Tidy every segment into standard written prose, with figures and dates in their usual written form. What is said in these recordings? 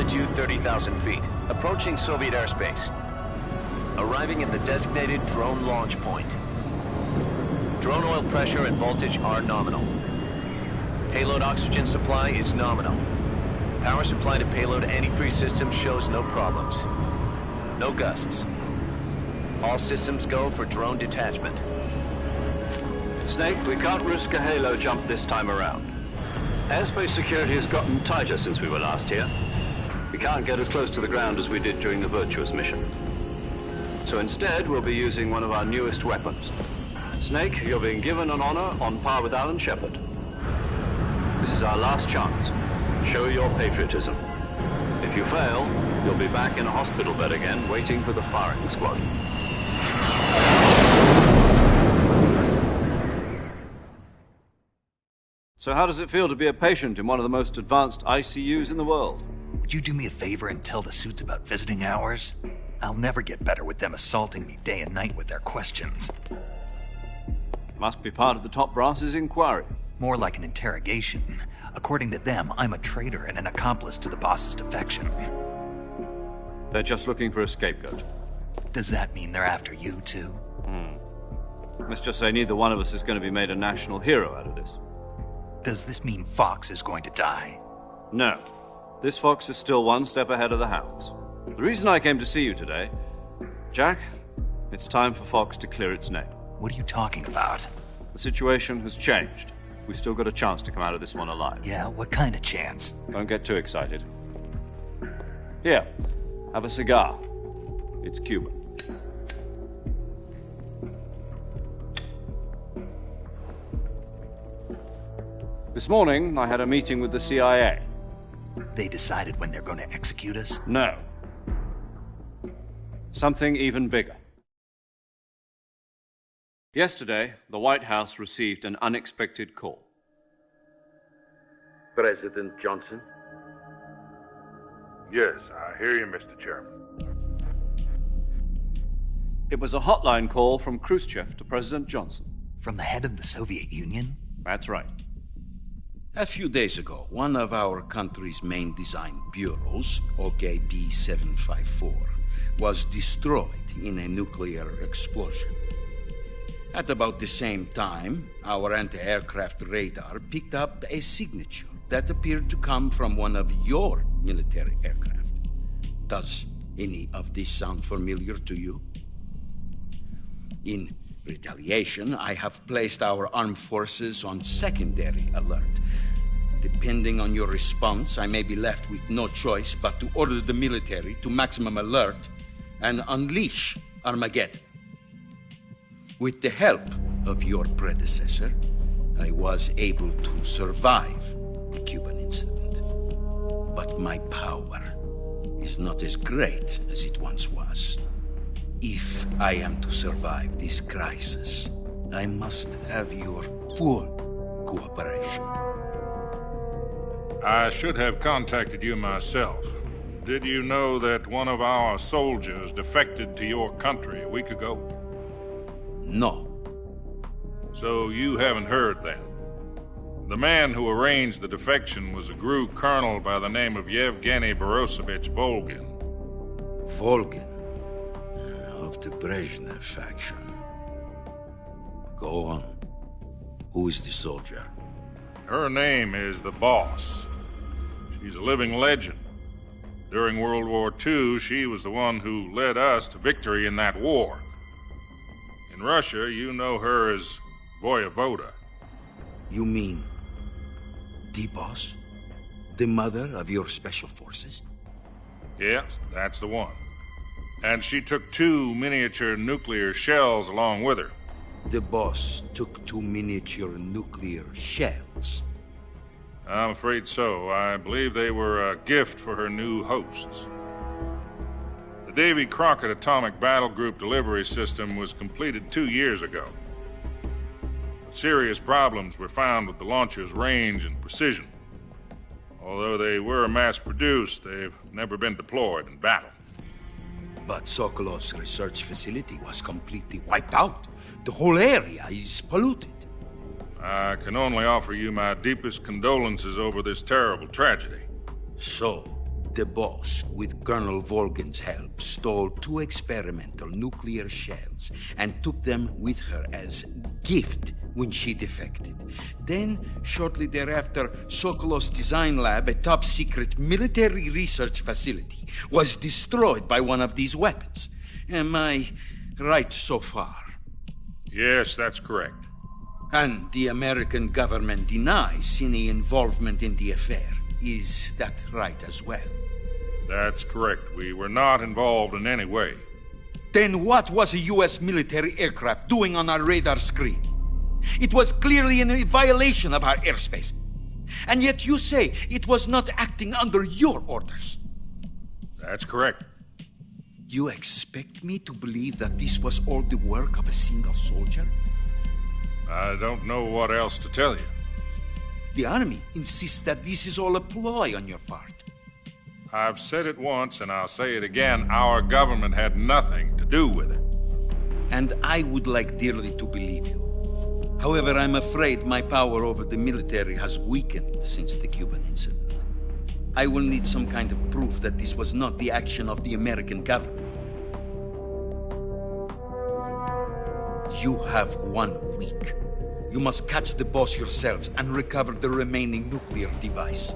Altitude 30,000 feet. Approaching Soviet airspace. Arriving at the designated drone launch point. Drone oil pressure and voltage are nominal. Payload oxygen supply is nominal. Power supply to payload antifreeze system shows no problems. No gusts. All systems go for drone detachment. Snake, we can't risk a halo jump this time around. Airspace security has gotten tighter since we were last here. We can't get as close to the ground as we did during the Virtuous mission. So instead, we'll be using one of our newest weapons. Snake, you're being given an honor on par with Alan Shepard. This is our last chance. Show your patriotism. If you fail, you'll be back in a hospital bed again, waiting for the firing squad. So how does it feel to be a patient in one of the most advanced ICUs in the world? Would you do me a favor and tell the suits about visiting hours? I'll never get better with them assaulting me day and night with their questions. Must be part of the top brass's inquiry. More like an interrogation. According to them, I'm a traitor and an accomplice to the boss's defection. They're just looking for a scapegoat. Does that mean they're after you, too? Let's just say neither one of us is going to be made a national hero out of this. Does this mean Fox is going to die? No. This fox is still one step ahead of the hounds. The reason I came to see you today, Jack, it's time for Fox to clear its name. What are you talking about? The situation has changed. We've still got a chance to come out of this one alive. Yeah, what kind of chance? Don't get too excited. Here, have a cigar. It's Cuban. This morning, I had a meeting with the CIA. They decided when they're going to execute us? No. Something even bigger. Yesterday, the White House received an unexpected call. President Johnson? Yes, I hear you, Mr. Chairman. It was a hotline call from Khrushchev to President Johnson. From the head of the Soviet Union? That's right. A few days ago, one of our country's main design bureaus, OKB 754, was destroyed in a nuclear explosion. At about the same time, our anti-aircraft radar picked up a signature that appeared to come from one of your military aircraft. Does any of this sound familiar to you? In retaliation, I have placed our armed forces on secondary alert. Depending on your response, I may be left with no choice but to order the military to maximum alert and unleash Armageddon. With the help of your predecessor, I was able to survive the Cuban incident. But my power is not as great as it once was. If I am to survive this crisis, I must have your full cooperation. I should have contacted you myself. Did you know that one of our soldiers defected to your country a week ago? No. So you haven't heard then. The man who arranged the defection was a GRU colonel by the name of Yevgeny Borosovich Volgin. Volgin? Of the Brezhnev faction. Go on. Who is the soldier? Her name is the Boss. She's a living legend. During World War II, she was the one who led us to victory in that war. In Russia, you know her as Voyevoda. You mean the Boss? The mother of your special forces? Yes, that's the one. And she took 2 miniature nuclear shells along with her. The Boss took 2 miniature nuclear shells. I'm afraid so. I believe they were a gift for her new hosts. The Davy Crockett Atomic Battle Group delivery system was completed 2 years ago. But serious problems were found with the launcher's range and precision. Although they were mass-produced, they've never been deployed in battle. But Sokolov's research facility was completely wiped out. The whole area is polluted. I can only offer you my deepest condolences over this terrible tragedy. So, The boss, with Colonel Volgin's help, stole 2 experimental nuclear shells and took them with her as gift when she defected. Then, shortly thereafter, Sokolov's design lab, a top-secret military research facility, was destroyed by one of these weapons. Am I right so far? Yes, that's correct. And the American government denies any involvement in the affair. Is that right as well? That's correct. We were not involved in any way. Then what was a U.S. military aircraft doing on our radar screen? It was clearly in violation of our airspace. And yet you say it was not acting under your orders. That's correct. You expect me to believe that this was all the work of a single soldier? I don't know what else to tell you. The Army insists that this is all a ploy on your part. I've said it once and I'll say it again. Our government had nothing to do with it. And I would like dearly to believe you. However, I'm afraid my power over the military has weakened since the Cuban incident. I will need some kind of proof that this was not the action of the American government. You have 1 week. You must catch the boss yourselves and recover the remaining nuclear device.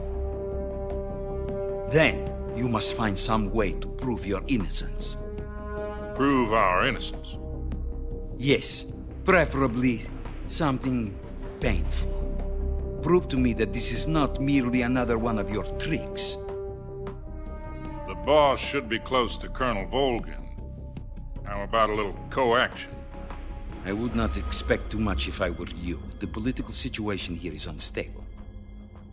Then, you must find some way to prove your innocence. Prove our innocence? Yes, preferably something painful. Prove to me that this is not merely another one of your tricks. The boss should be close to Colonel Volgin. How about a little co-action? I would not expect too much if I were you. The political situation here is unstable.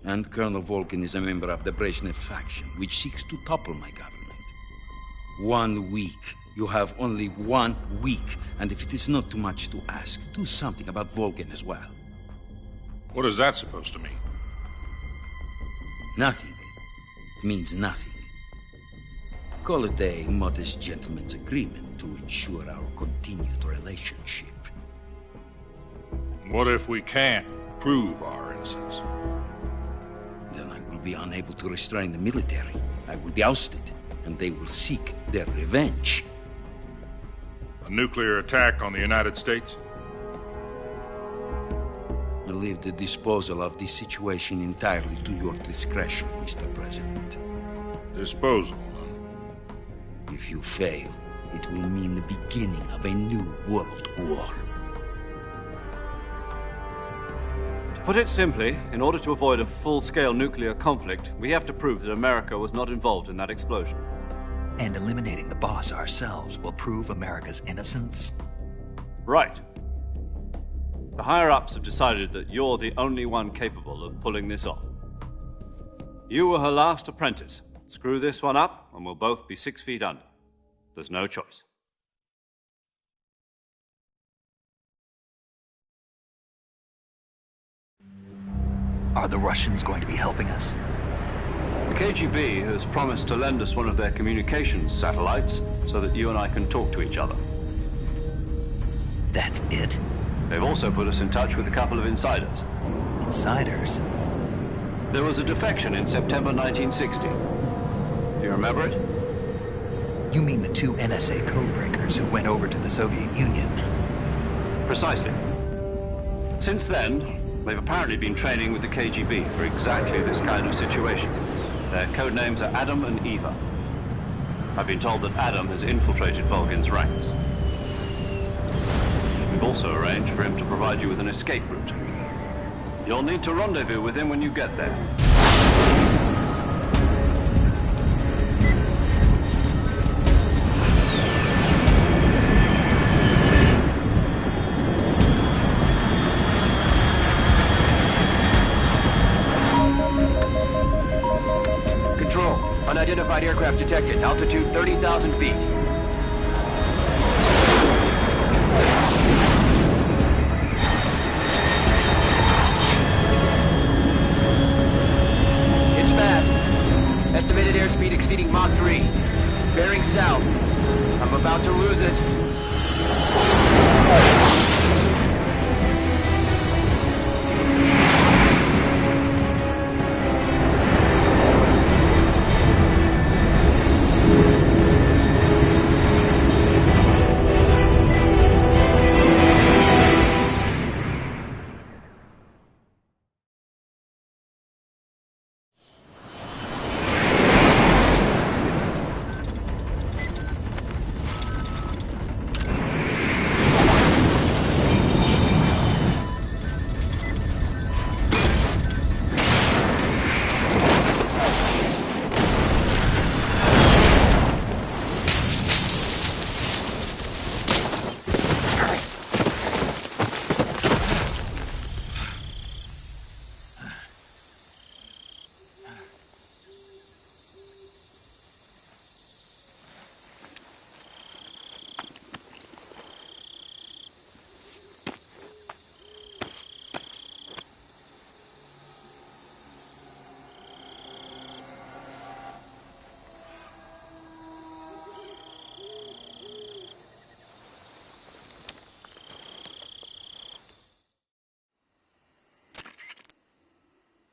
And Colonel Volgin is a member of the Brezhnev faction, which seeks to topple my government. 1 week. You have only 1 week, and if it is not too much to ask, do something about Volgin as well. What is that supposed to mean? Nothing. It means nothing. Call it a modest gentleman's agreement to ensure our continued relationship. What if we can't prove our innocence? Then I will be unable to restrain the military. I will be ousted, and they will seek their revenge. A nuclear attack on the United States? I leave the disposal of this situation entirely to your discretion, Mr. President. Disposal, huh? If you fail, it will mean the beginning of a new world war. To put it simply, in order to avoid a full-scale nuclear conflict, we have to prove that America was not involved in that explosion. And eliminating the boss ourselves will prove America's innocence? Right. The higher-ups have decided that you're the only one capable of pulling this off. You were her last apprentice. Screw this one up, and we'll both be 6 feet under. There's no choice. Are the Russians going to be helping us? The KGB has promised to lend us one of their communications satellites so that you and I can talk to each other. That's it? They've also put us in touch with a couple of insiders. Insiders? There was a defection in September 1960. Do you remember it? You mean the 2 NSA codebreakers who went over to the Soviet Union? Precisely. Since then, they've apparently been training with the KGB for exactly this kind of situation. Their code names are Adam and Eva. I've been told that Adam has infiltrated Volgin's ranks. We've also arranged for him to provide you with an escape route. You'll need to rendezvous with him when you get there. Control, unidentified aircraft detected. Altitude 30,000 feet. It's fast. Estimated airspeed exceeding Mach 3. Bearing south. I'm about to lose it.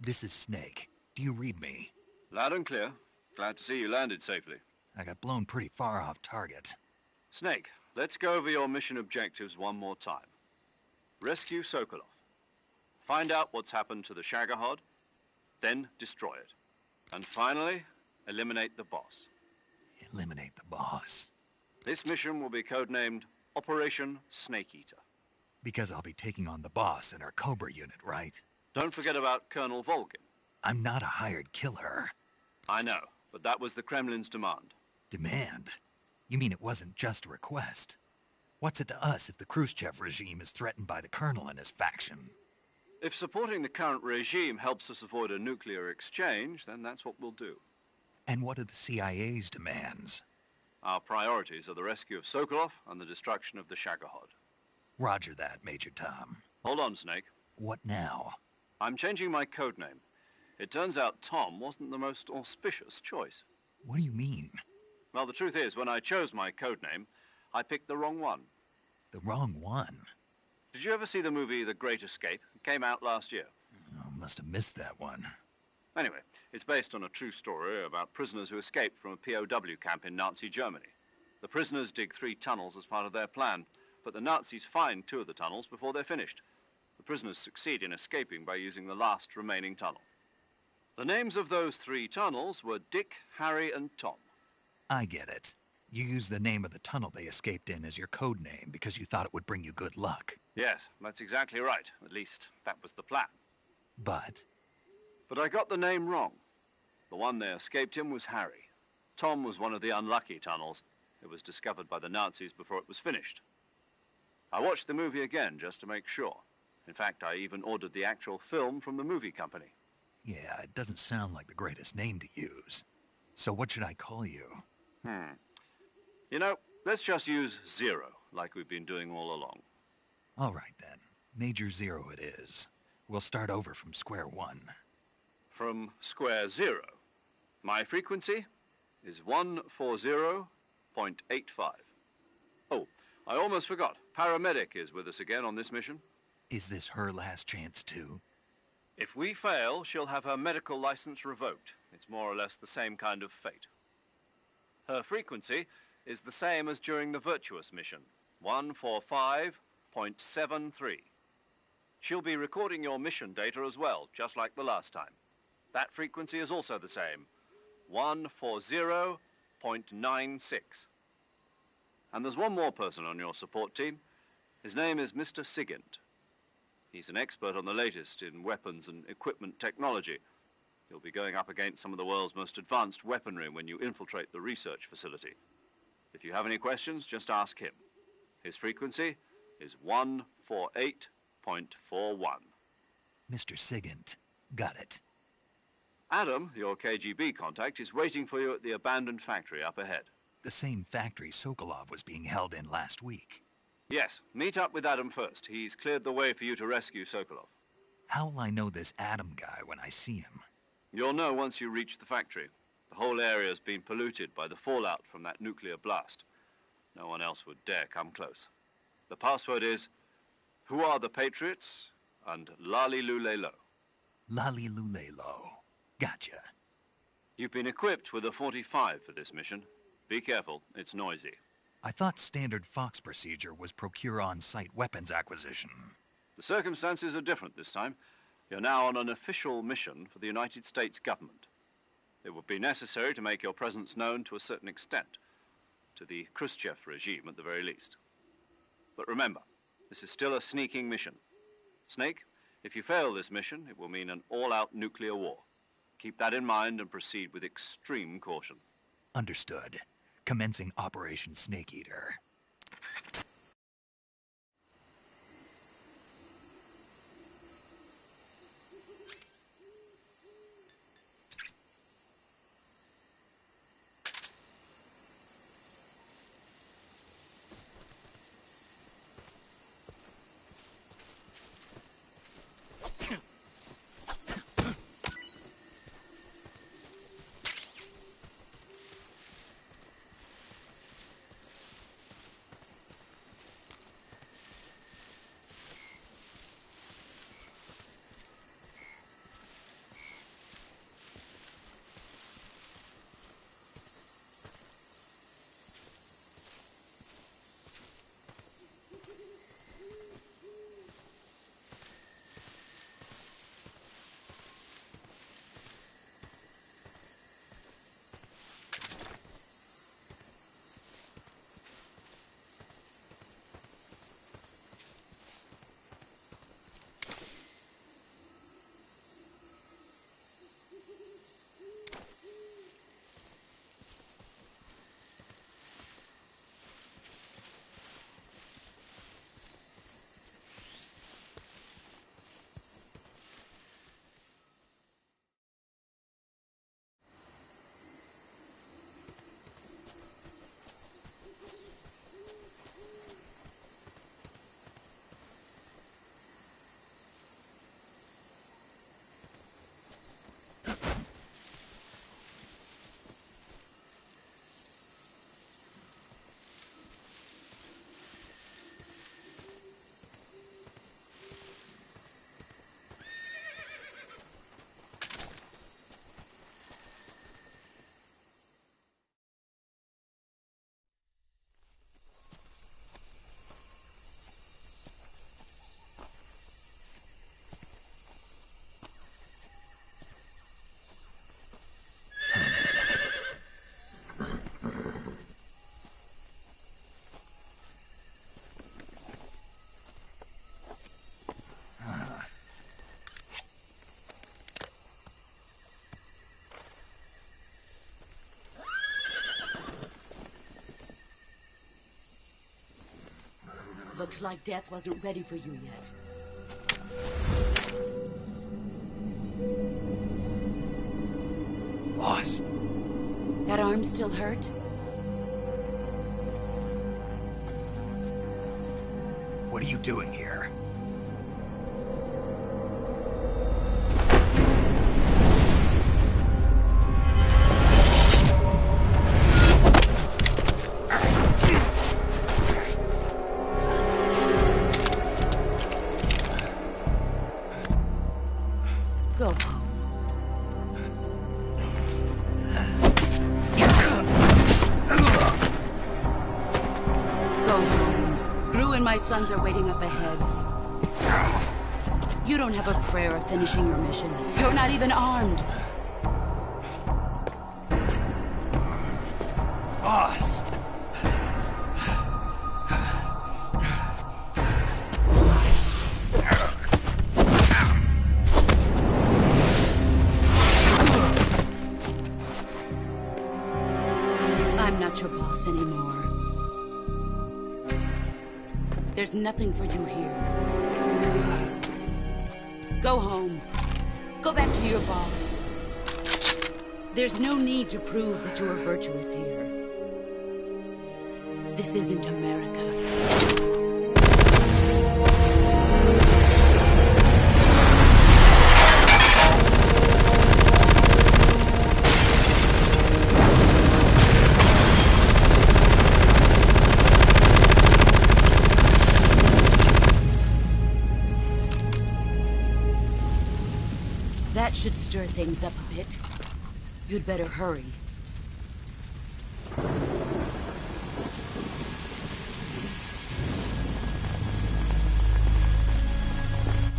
This is Snake. Do you read me? Loud and clear. Glad to see you landed safely. I got blown pretty far off target. Snake, let's go over your mission objectives one more time. Rescue Sokolov. Find out what's happened to the Shagohod, then destroy it. And finally, eliminate the boss. Eliminate the boss. This mission will be codenamed Operation Snake Eater. Because I'll be taking on the boss in our Cobra unit, right? Don't forget about Colonel Volgin. I'm not a hired killer. I know, but that was the Kremlin's demand. Demand? You mean it wasn't just a request? What's it to us if the Khrushchev regime is threatened by the Colonel and his faction? If supporting the current regime helps us avoid a nuclear exchange, then that's what we'll do. And what are the CIA's demands? Our priorities are the rescue of Sokolov and the destruction of the Shagohod. Roger that, Major Tom. Hold on, Snake. What now? I'm changing my codename. It turns out Tom wasn't the most auspicious choice. What do you mean? Well, the truth is, when I chose my codename, I picked the wrong one. The wrong one? Did you ever see the movie The Great Escape? It came out last year. Oh, must have missed that one. Anyway, it's based on a true story about prisoners who escaped from a POW camp in Nazi Germany. The prisoners dig 3 tunnels as part of their plan, but the Nazis find 2 of the tunnels before they're finished. The prisoners succeed in escaping by using the last remaining tunnel. The names of those 3 tunnels were Dick, Harry, and Tom. I get it. You used the name of the tunnel they escaped in as your code name because you thought it would bring you good luck. Yes, that's exactly right. At least, that was the plan. But I got the name wrong. The one they escaped in was Harry. Tom was one of the unlucky tunnels. It was discovered by the Nazis before it was finished. I watched the movie again just to make sure. In fact, I even ordered the actual film from the movie company. yeah, it doesn't sound like the greatest name to use. So what should I call you? You know, let's just use Zero, like we've been doing all along. All right then. Major Zero it is. We'll start over from square one. From square 0. My frequency is 140.85. Oh, I almost forgot. Paramedic is with us again on this mission. Is this her last chance too? If we fail, she'll have her medical license revoked. It's more or less the same kind of fate. Her frequency is the same as during the Virtuous mission, 145.73. She'll be recording your mission data as well, just like the last time. That frequency is also the same, 140.96. And there's one more person on your support team. His name is Mr. Sigint. He's an expert on the latest in weapons and equipment technology. You'll be going up against some of the world's most advanced weaponry when you infiltrate the research facility. If you have any questions, just ask him. His frequency is 148.41. Mr. Sigint. Got it. Adam, your KGB contact, is waiting for you at the abandoned factory up ahead. The same factory Sokolov was being held in last week. Yes, meet up with Adam first. He's cleared the way for you to rescue Sokolov. How will I know this Adam guy when I see him? You'll know once you reach the factory. The whole area's been polluted by the fallout from that nuclear blast. No one else would dare come close. The password is, "Who are the Patriots?" and "Lali Lule Lo." Lali Lulelo. Gotcha. You've been equipped with a 45 for this mission. Be careful, it's noisy. I thought standard Fox procedure was procure on-site weapons acquisition. The circumstances are different this time. You're now on an official mission for the United States government. It would be necessary to make your presence known to a certain extent, to the Khrushchev regime at the very least. But remember, this is still a sneaking mission. Snake, if you fail this mission, it will mean an all-out nuclear war. Keep that in mind and proceed with extreme caution. Understood. Commencing Operation Snake Eater. Looks like death wasn't ready for you yet. Boss. That arm still hurt? What are you doing here? Go home. Go home. Gru and my sons are waiting up ahead. You don't have a prayer of finishing your mission. You're not even armed. Boss! I'm not your boss anymore. There's nothing for you here. Go home. Go back to your boss. There's no need to prove that you are virtuous here. This isn't America. That should stir things up a bit. You'd better hurry.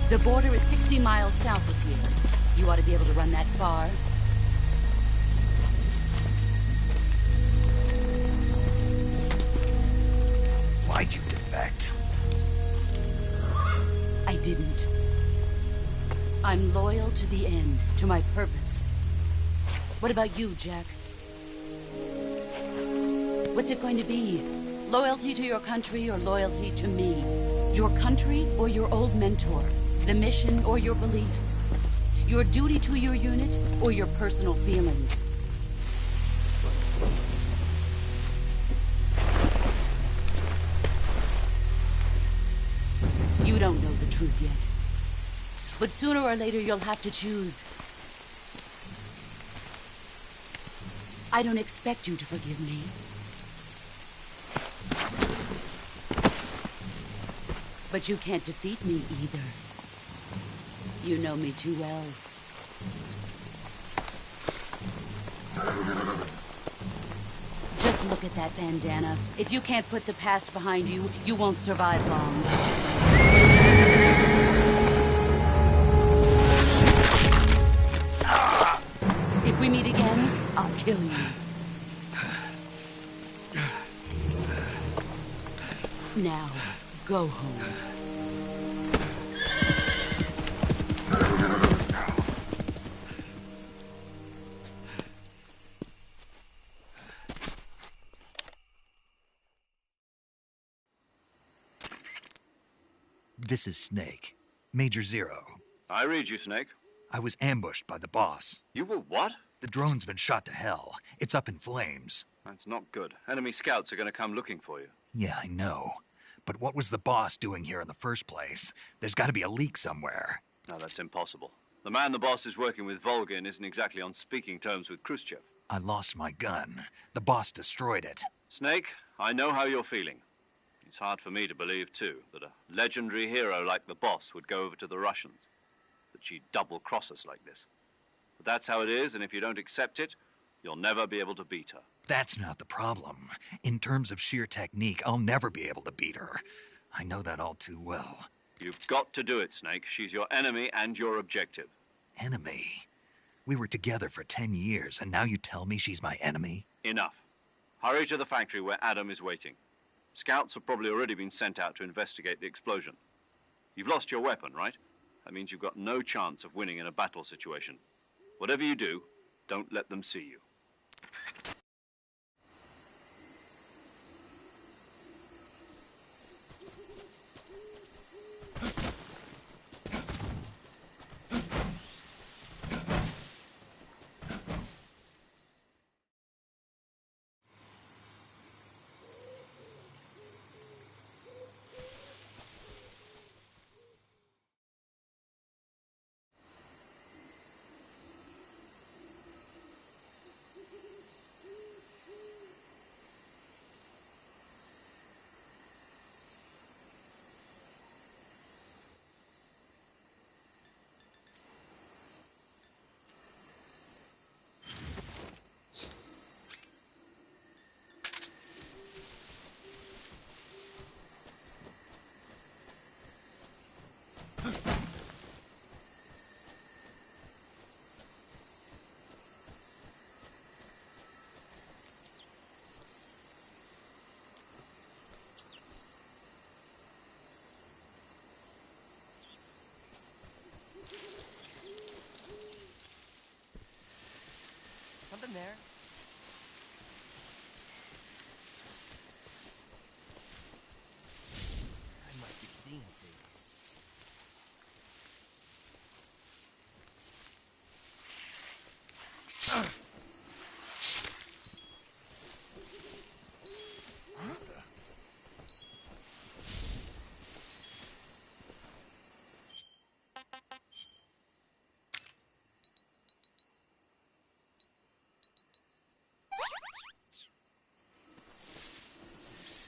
The border is 60 miles south of here. You ought to be able to run that far. Why'd you defect? I didn't. I'm loyal to the end, to my purpose. What about you, Jack? What's it going to be? Loyalty to your country or loyalty to me? Your country or your old mentor? The mission or your beliefs? Your duty to your unit or your personal feelings? You don't know the truth yet. But sooner or later, you'll have to choose. I don't expect you to forgive me. But you can't defeat me either. You know me too well. Just look at that bandana. If you can't put the past behind you, you won't survive long. If we meet again, I'll kill you. Now, go home. This is Snake. Major Zero. I read you, Snake. I was ambushed by the boss. You were what? The drone's been shot to hell. It's up in flames. That's not good. Enemy scouts are going to come looking for you. Yeah, I know. But what was the boss doing here in the first place? There's got to be a leak somewhere. No, that's impossible. The man the boss is working with, Volgin, isn't exactly on speaking terms with Khrushchev. I lost my gun. The boss destroyed it. Snake, I know how you're feeling. It's hard for me to believe, too, that a legendary hero like the boss would go over to the Russians. That she'd double-cross us like this. But that's how it is, and if you don't accept it, you'll never be able to beat her. That's not the problem. In terms of sheer technique, I'll never be able to beat her. I know that all too well. You've got to do it, Snake. She's your enemy and your objective. Enemy? We were together for 10 years, and now you tell me she's my enemy? Enough. Hurry to the factory where Adam is waiting. Scouts have probably already been sent out to investigate the explosion. You've lost your weapon, right? That means you've got no chance of winning in a battle situation. Whatever you do, don't let them see you.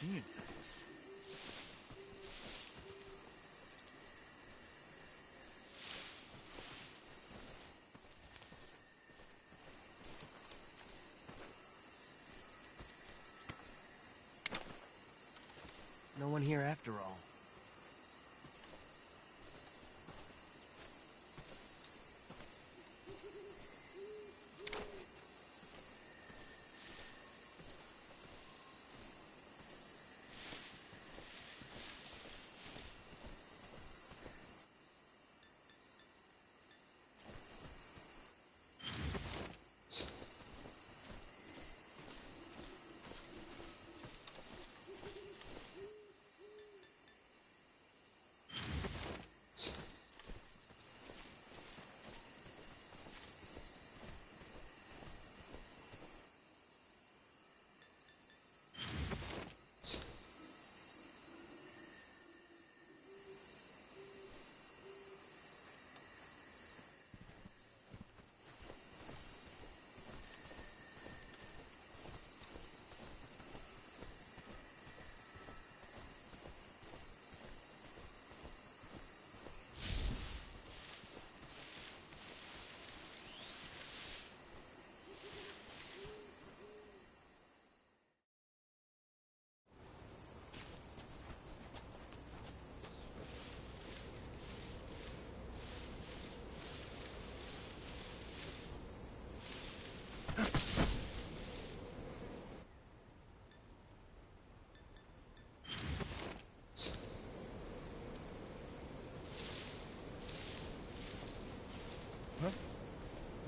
seeing things. No one here after all.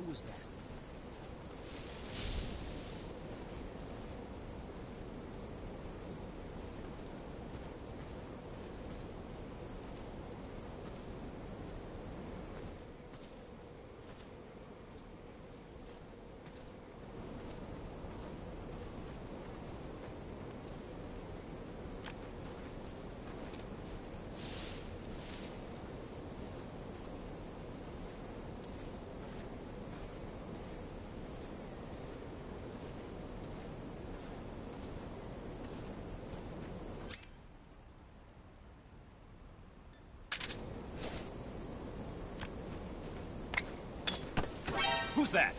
Who was that? Who's that?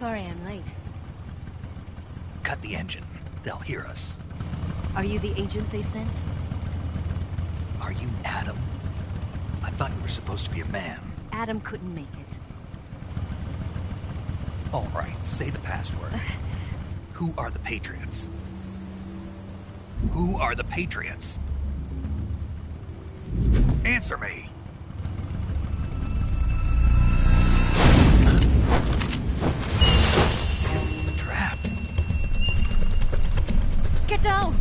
Sorry I'm late. Cut the engine. They'll hear us. Are you the agent they sent? Are you Adam? I thought you were supposed to be a man. Adam couldn't make it. All right, say the password. Who are the Patriots? Who are the Patriots? Answer me! Trapped. Get down!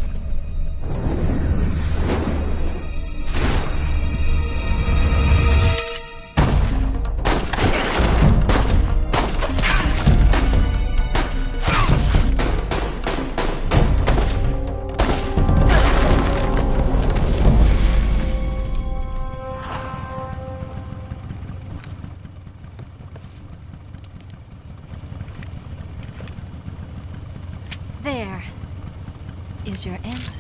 There is your answer.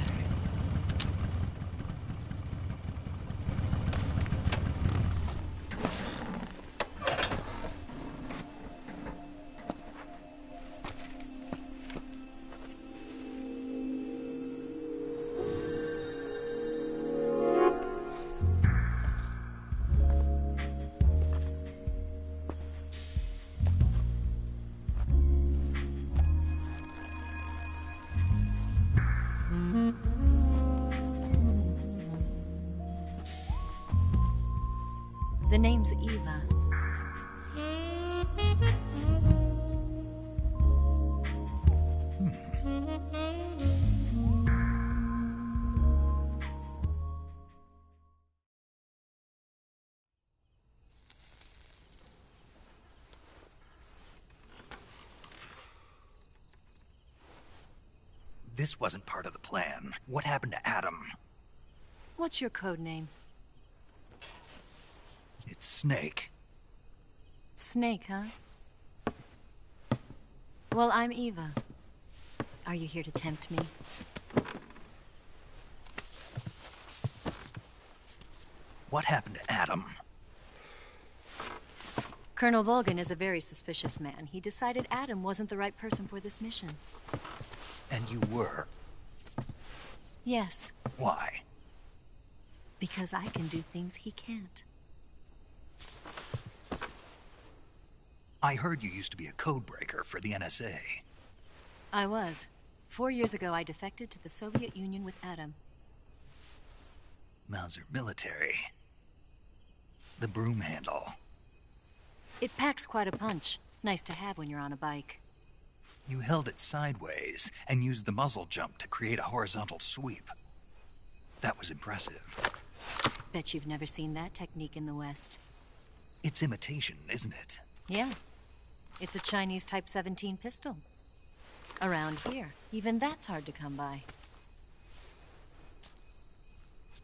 The name's Eva. This wasn't part of the plan. What happened to Adam? What's your code name? It's Snake. Snake, huh? Well, I'm Eva. Are you here to tempt me? What happened to Adam? Colonel Volgan is a very suspicious man. He decided Adam wasn't the right person for this mission. And you were. Yes, Why? because I can do things he can't. I heard you used to be a codebreaker for the NSA. I was. 4 years ago, I defected to the Soviet Union with Adam. Mauser military. The broom handle. It packs quite a punch. Nice to have when you're on a bike. You held it sideways and used the muzzle jump to create a horizontal sweep. That was impressive. Bet you've never seen that technique in the West. It's imitation, isn't it? Yeah. It's a Chinese Type 17 pistol. Around here, even that's hard to come by.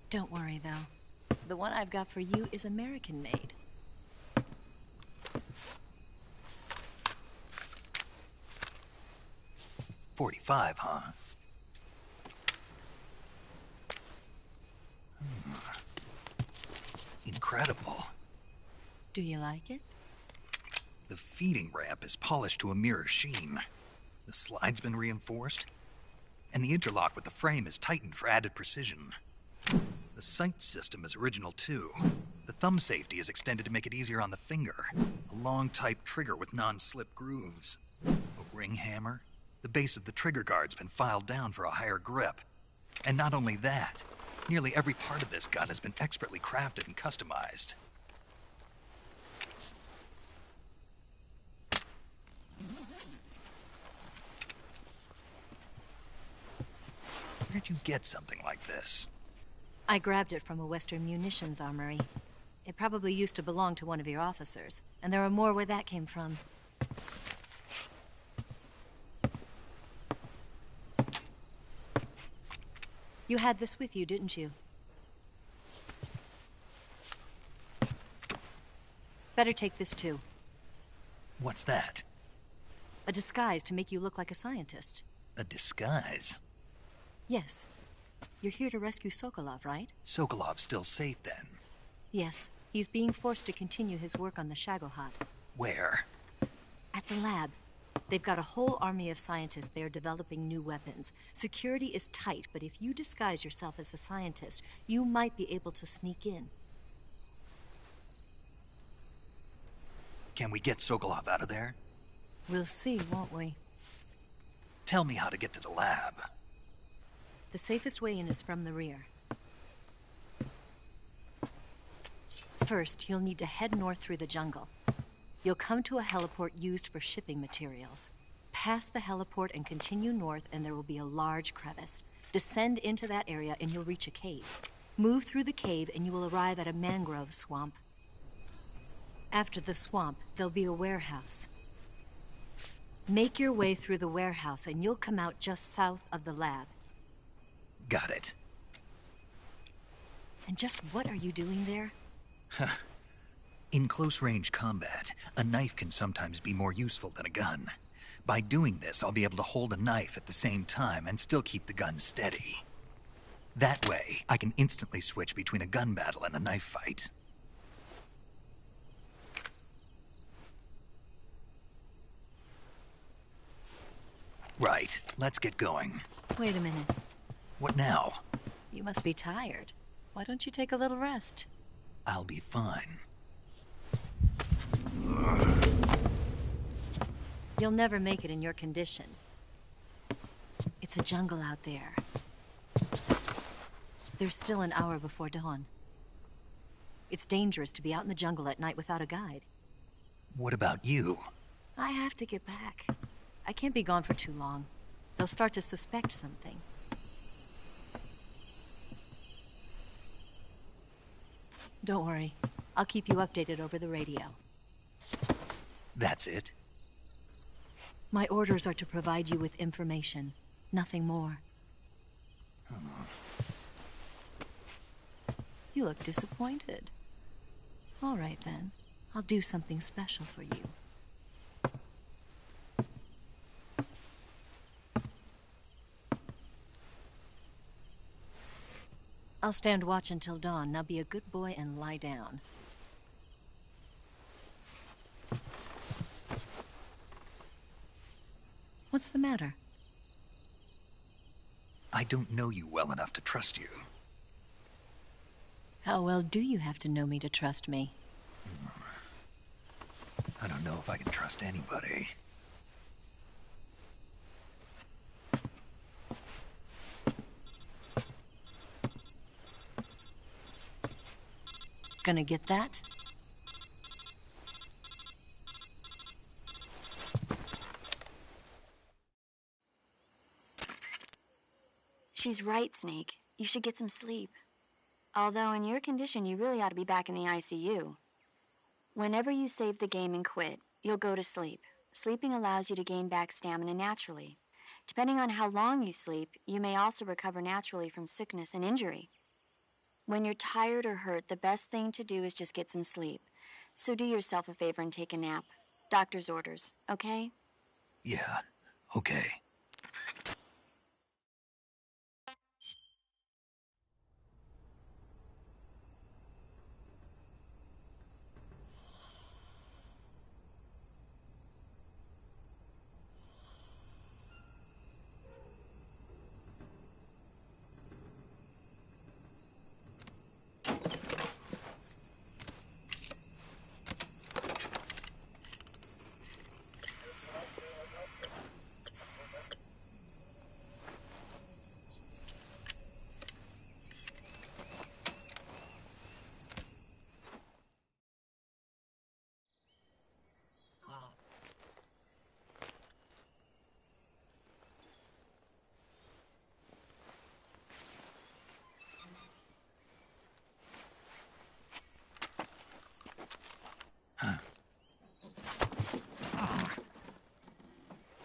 Don't worry, though. The one I've got for you is American-made. .45, huh? Incredible. Do you like it? The feeding ramp is polished to a mirror sheen. The slide's been reinforced, and the interlock with the frame is tightened for added precision. The sight system is original too. The thumb safety is extended to make it easier on the finger. A long type trigger with non-slip grooves. A ring hammer. The base of the trigger guard's been filed down for a higher grip. And not only that, nearly every part of this gun has been expertly crafted and customized. Where'd you get something like this? I grabbed it from a Western munitions armory. It probably used to belong to one of your officers, and there are more where that came from. You had this with you, didn't you? Better take this too. What's that? A disguise to make you look like a scientist. A disguise? Yes. You're here to rescue Sokolov, right? Sokolov's still safe then? Yes. He's being forced to continue his work on the Shagohod. Where? At the lab. They've got a whole army of scientists there developing new weapons. Security is tight, but if you disguise yourself as a scientist, you might be able to sneak in. Can we get Sokolov out of there? We'll see, won't we? Tell me how to get to the lab. The safest way in is from the rear. First, you'll need to head north through the jungle. You'll come to a heliport used for shipping materials. Pass the heliport and continue north, and there will be a large crevice. Descend into that area and you'll reach a cave. Move through the cave and you will arrive at a mangrove swamp. After the swamp, there'll be a warehouse. Make your way through the warehouse and you'll come out just south of the lab. Got it. And just what are you doing there? In close-range combat, a knife can sometimes be more useful than a gun. By doing this, I'll be able to hold a knife at the same time and still keep the gun steady. That way, I can instantly switch between a gun battle and a knife fight. Right, let's get going. Wait a minute. What now? You must be tired. Why don't you take a little rest? I'll be fine. You'll never make it in your condition. It's a jungle out there. There's still an hour before dawn. It's dangerous to be out in the jungle at night without a guide. What about you? I have to get back. I can't be gone for too long. They'll start to suspect something. Don't worry. I'll keep you updated over the radio. That's it? My orders are to provide you with information. Nothing more. You look disappointed. All right, then. I'll do something special for you. I'll stand watch until dawn. Now be a good boy and lie down. What's the matter? I don't know you well enough to trust you. How well do you have to know me to trust me? I don't know if I can trust anybody. Gonna get that? She's right, Snake. You should get some sleep. Although in your condition, you really ought to be back in the ICU. Whenever you save the game and quit, you'll go to sleep. Sleeping allows you to gain back stamina naturally. Depending on how long you sleep, you may also recover naturally from sickness and injury. When you're tired or hurt, the best thing to do is just get some sleep. So do yourself a favor and take a nap. Doctor's orders, okay? Yeah, okay.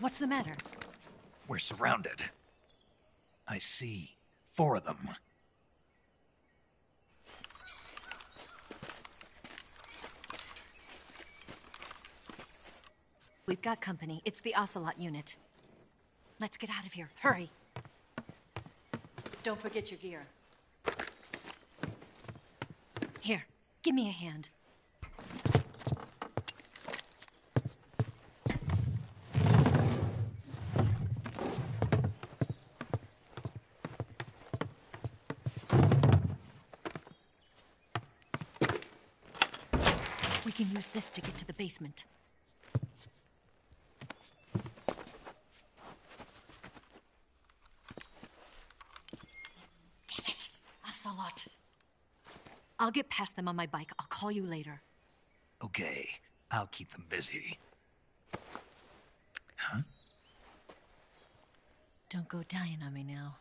What's the matter? We're surrounded. I see 4 of them. We've got company. It's the Ocelot unit. Let's get out of here. Hurry. Don't forget your gear. Here, give me a hand. use this to get to the basement. Damn it! Ocelot! I'll get past them on my bike. I'll call you later. Okay, I'll keep them busy. Huh? Don't go dying on me now.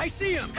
I see him!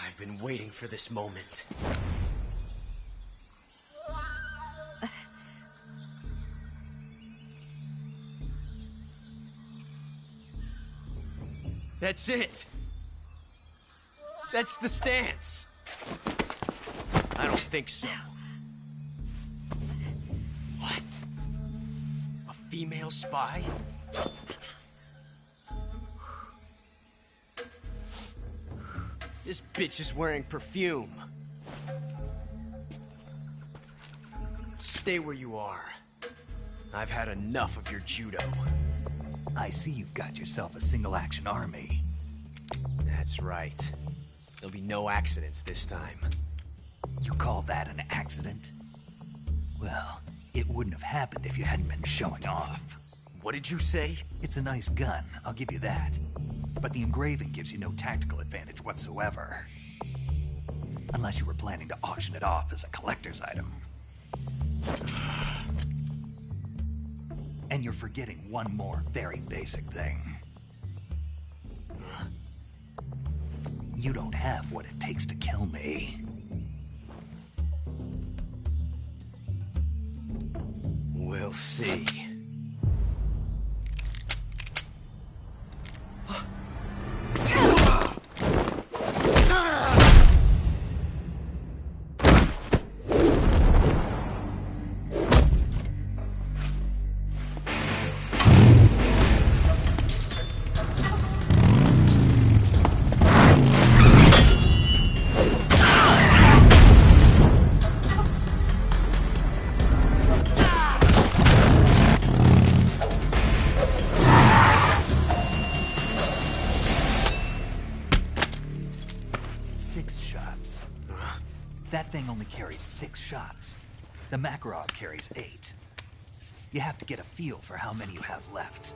I've been waiting for this moment. That's it. That's the stance. I don't think so. What? A female spy? This bitch is wearing perfume. Stay where you are. I've had enough of your judo. I see you've got yourself a single-action army. That's right. There'll be no accidents this time. You call that an accident? Well, it wouldn't have happened if you hadn't been showing off. What did you say? It's a nice gun, I'll give you that. But the engraving gives you no tactical advantage whatsoever. Unless you were planning to auction it off as a collector's item. And you're forgetting one more very basic thing. You don't have what it takes to kill me. We'll see. That thing only carries 6 shots. The Makarov carries 8. You have to get a feel for how many you have left.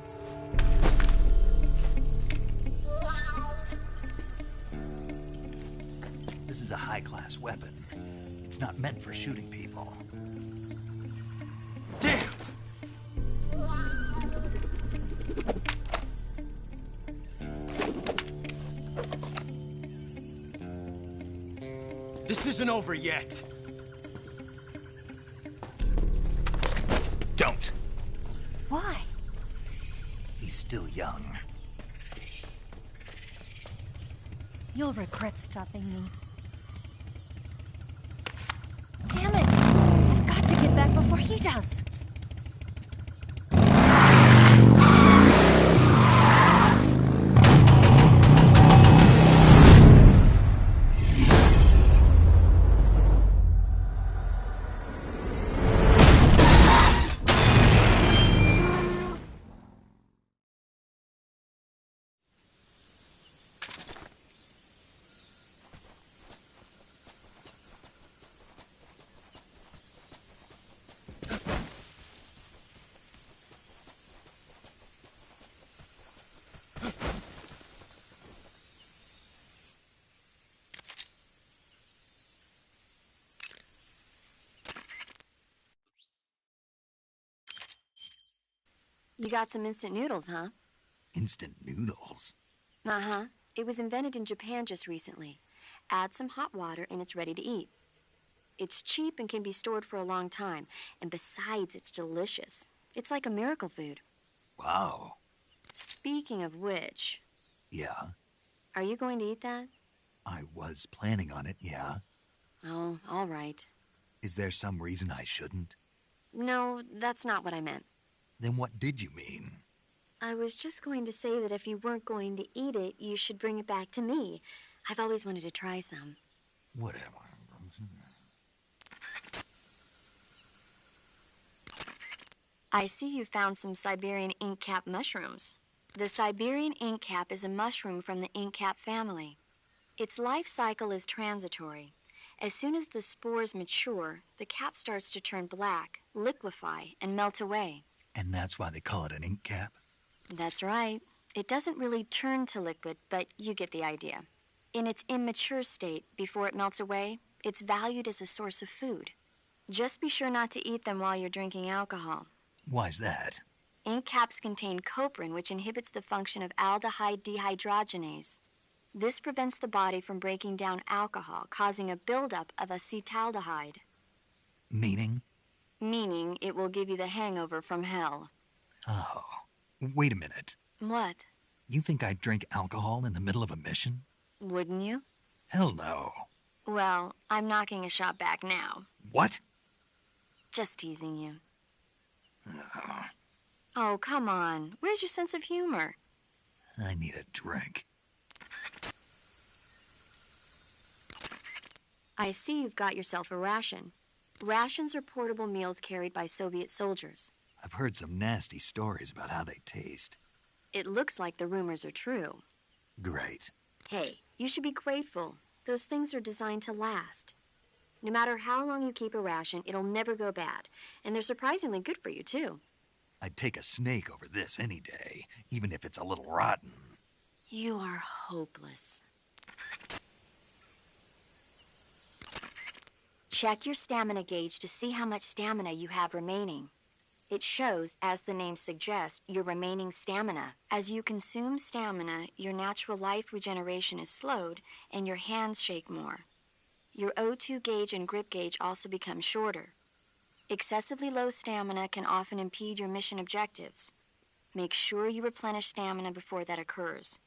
This is a high-class weapon. It's not meant for shooting people. Damn! This isn't over yet. regret stopping me. Damn it! I've got to get back before he does! You got some instant noodles, huh? Instant noodles? Uh-huh. It was invented in Japan just recently. Add some hot water and it's ready to eat. It's cheap and can be stored for a long time. And besides, it's delicious. It's like a miracle food. Wow. Speaking of which... Yeah? Are you going to eat that? I was planning on it, yeah. Oh, all right. Is there some reason I shouldn't? No, that's not what I meant. Then what did you mean? I was just going to say that if you weren't going to eat it, you should bring it back to me. I've always wanted to try some. Whatever. I see you found some Siberian ink cap mushrooms. The Siberian ink cap is a mushroom from the ink cap family. Its life cycle is transitory. As soon as the spores mature, the cap starts to turn black, liquefy, and melt away. And that's why they call it an ink cap? That's right. It doesn't really turn to liquid, but you get the idea. In its immature state, before it melts away, it's valued as a source of food. Just be sure not to eat them while you're drinking alcohol. Why's that? Ink caps contain coprin, which inhibits the function of aldehyde dehydrogenase. This prevents the body from breaking down alcohol, causing a buildup of acetaldehyde. Meaning? Meaning it will give you the hangover from hell. Oh, wait a minute. What? You think I'd drink alcohol in the middle of a mission? Wouldn't you? Hell no. Well, I'm knocking a shot back now. What? Just teasing you. Oh, come on. Where's your sense of humor? I need a drink. I see you've got yourself a ration. Rations are portable meals carried by Soviet soldiers. I've heard some nasty stories about how they taste. It looks like the rumors are true. Great. Hey, you should be grateful. Those things are designed to last. No matter how long you keep a ration, it'll never go bad. And they're surprisingly good for you, too. I'd take a snake over this any day, even if it's a little rotten. You are hopeless. Check your stamina gauge to see how much stamina you have remaining. It shows, as the name suggests, your remaining stamina. As you consume stamina, your natural life regeneration is slowed and your hands shake more. Your O2 gauge and grip gauge also become shorter. Excessively low stamina can often impede your mission objectives. Make sure you replenish stamina before that occurs.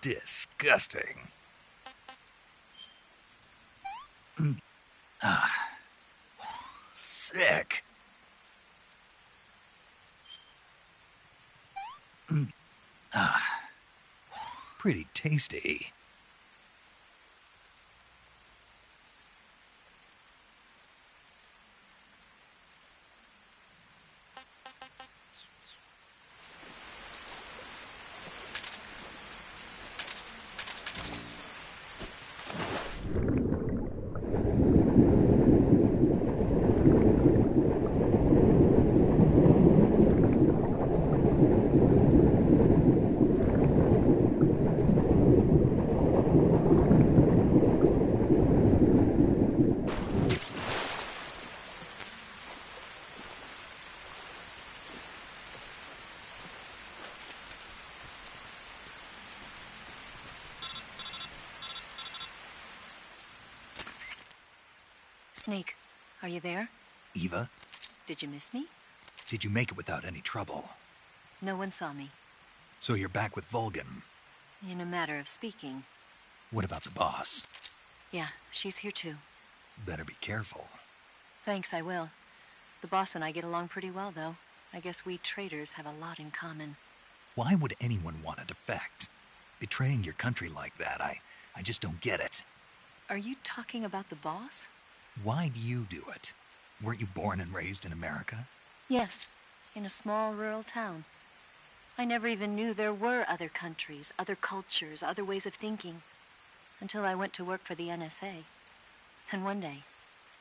Disgusting. Sick. Pretty tasty. Snake, are you there? Eva, Did you miss me? did you make it without any trouble? No one saw me. So you're back with Vulcan. In a matter of speaking. What about the boss? Yeah, she's here too. Better be careful. Thanks, I will. The boss and I get along pretty well, though. I guess we traitors have a lot in common. Why would anyone want to defect? Betraying your country like that, I just don't get it. Are you talking about the boss? Why do you do it? Weren't you born and raised in America? Yes, in a small rural town. I never even knew there were other countries, other cultures, other ways of thinking, until I went to work for the NSA. And one day,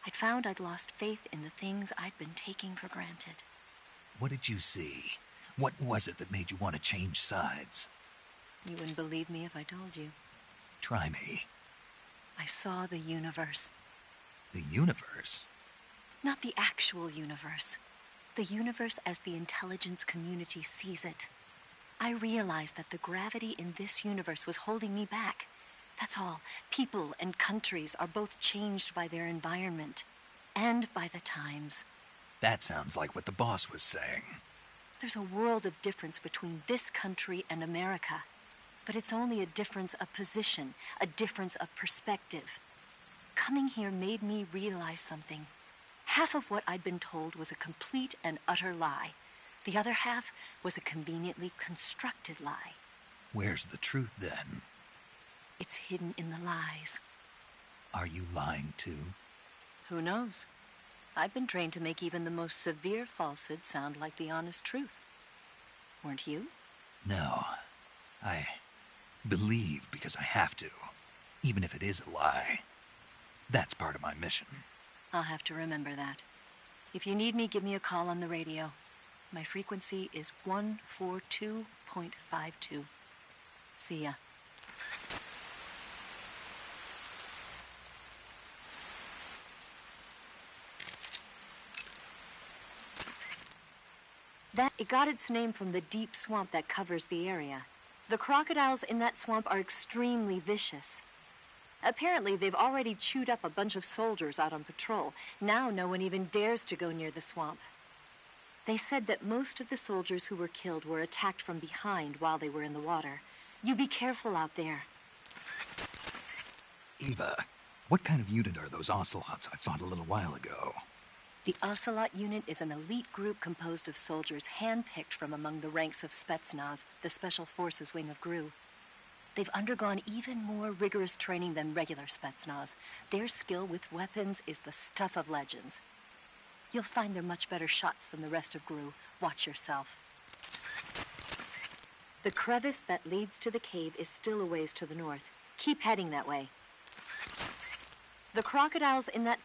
I'd found I'd lost faith in the things I'd been taking for granted. What did you see? What was it that made you want to change sides? You wouldn't believe me if I told you. Try me. I saw the universe. The universe? Not the actual universe. The universe as the intelligence community sees it. I realized that the gravity in this universe was holding me back. That's all. People and countries are both changed by their environment and by the times. That sounds like what the boss was saying. There's a world of difference between this country and America. But it's only a difference of position, a difference of perspective. Coming here made me realize something. Half of what I'd been told was a complete and utter lie. The other half was a conveniently constructed lie. Where's the truth then? It's hidden in the lies. Are you lying too? Who knows? I've been trained to make even the most severe falsehood sound like the honest truth. Weren't you? No. I believe because I have to, even if it is a lie. That's part of my mission. I'll have to remember that. If you need me, give me a call on the radio. My frequency is 142.52. See ya. It got its name from the deep swamp that covers the area. The crocodiles in that swamp are extremely vicious. Apparently, they've already chewed up a bunch of soldiers out on patrol. Now no one even dares to go near the swamp. They said that most of the soldiers who were killed were attacked from behind while they were in the water. You be careful out there. Eva, what kind of unit are those ocelots I fought a little while ago? The Ocelot unit is an elite group composed of soldiers handpicked from among the ranks of Spetsnaz, the Special Forces wing of GRU. They've undergone even more rigorous training than regular Spetsnaz. Their skill with weapons is the stuff of legends. You'll find they're much better shots than the rest of GRU. Watch yourself. The crevice that leads to the cave is still a ways to the north. Keep heading that way. The crocodiles in that...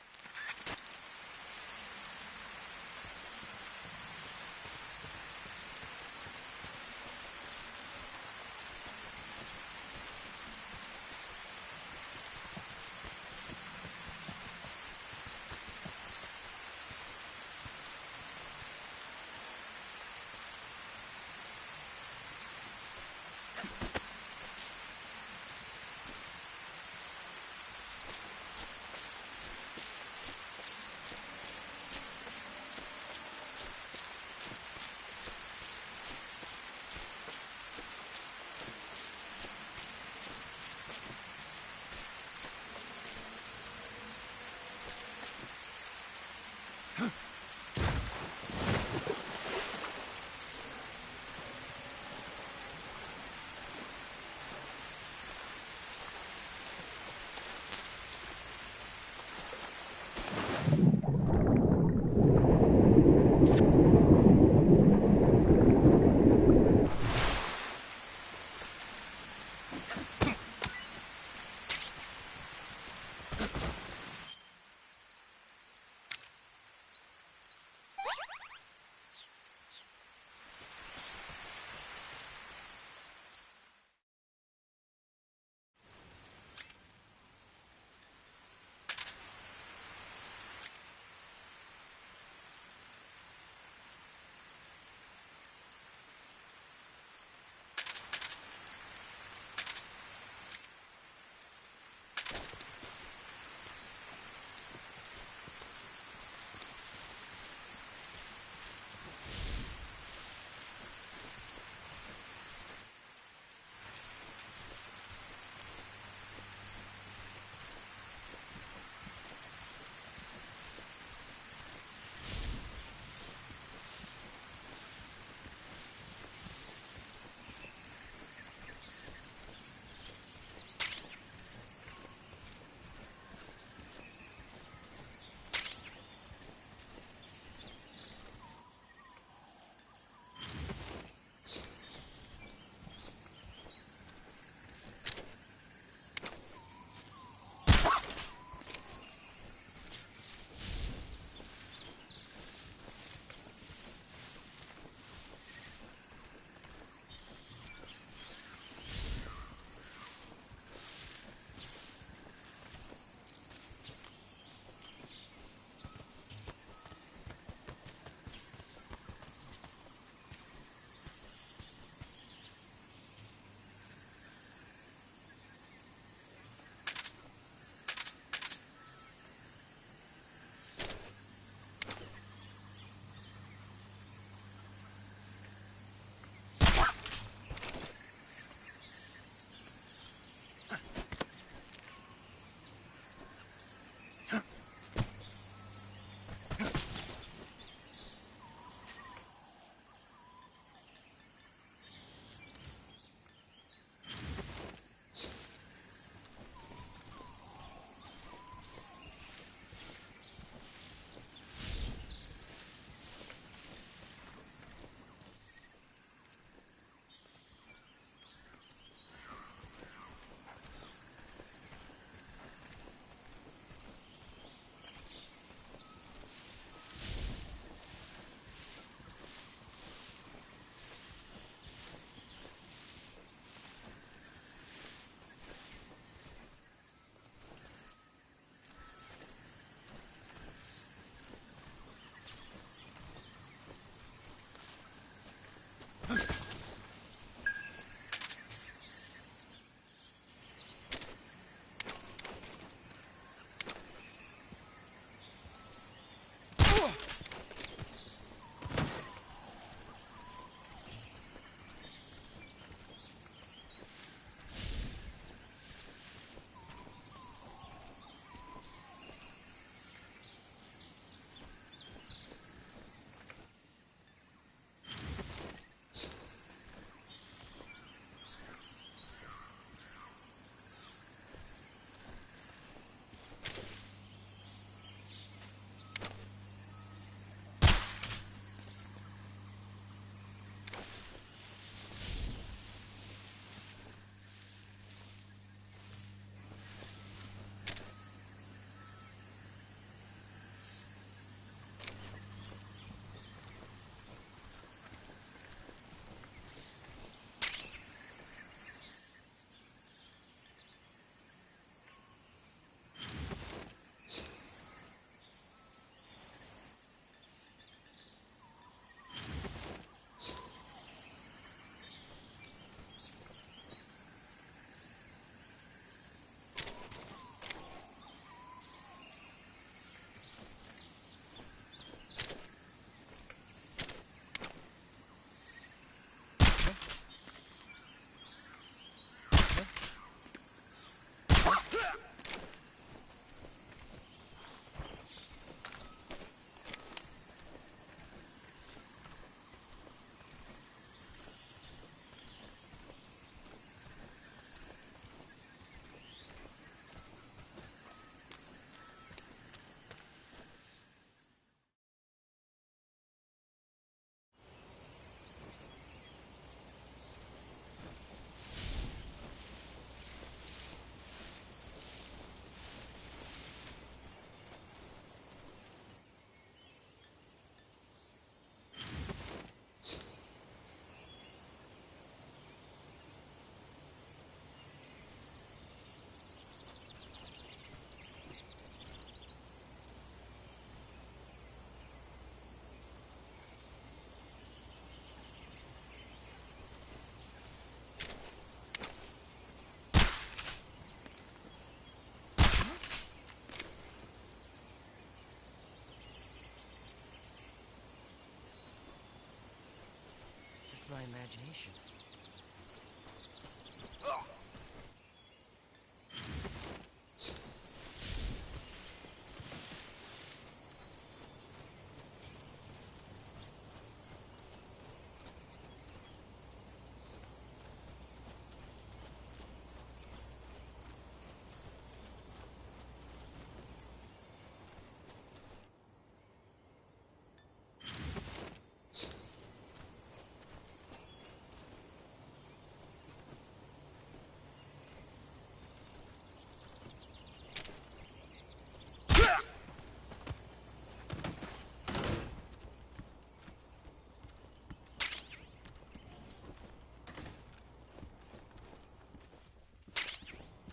my imagination.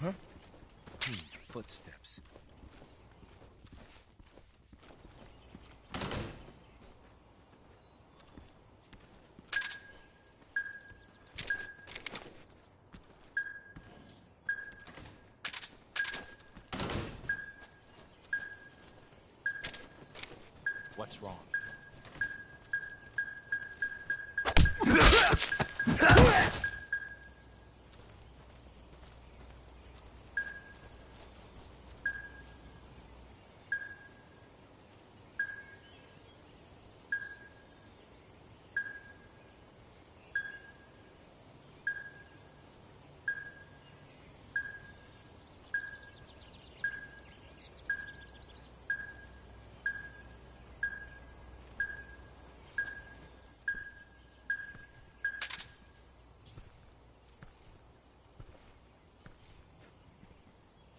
Huh? Footsteps. What's wrong?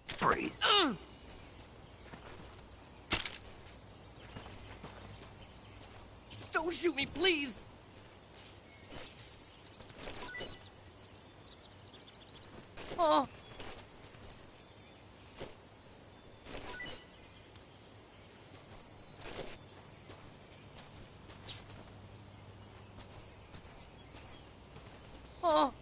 Freeze. Don't shoot me, please! Oh! Oh!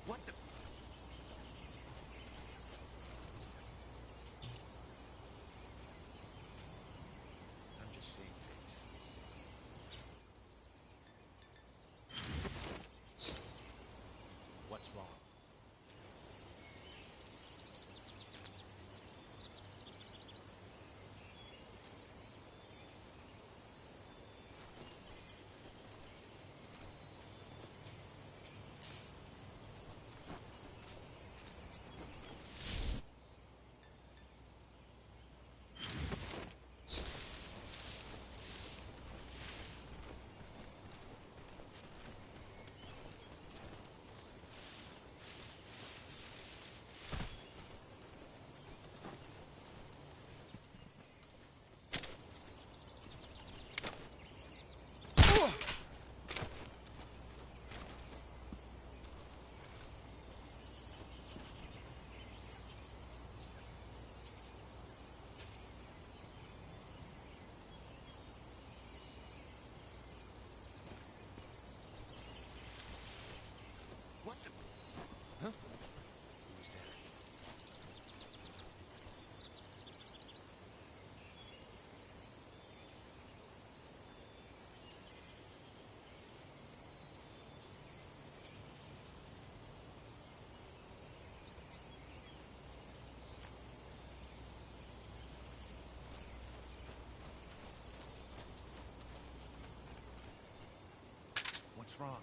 What the? I'm just seeing things. What's wrong? What's wrong?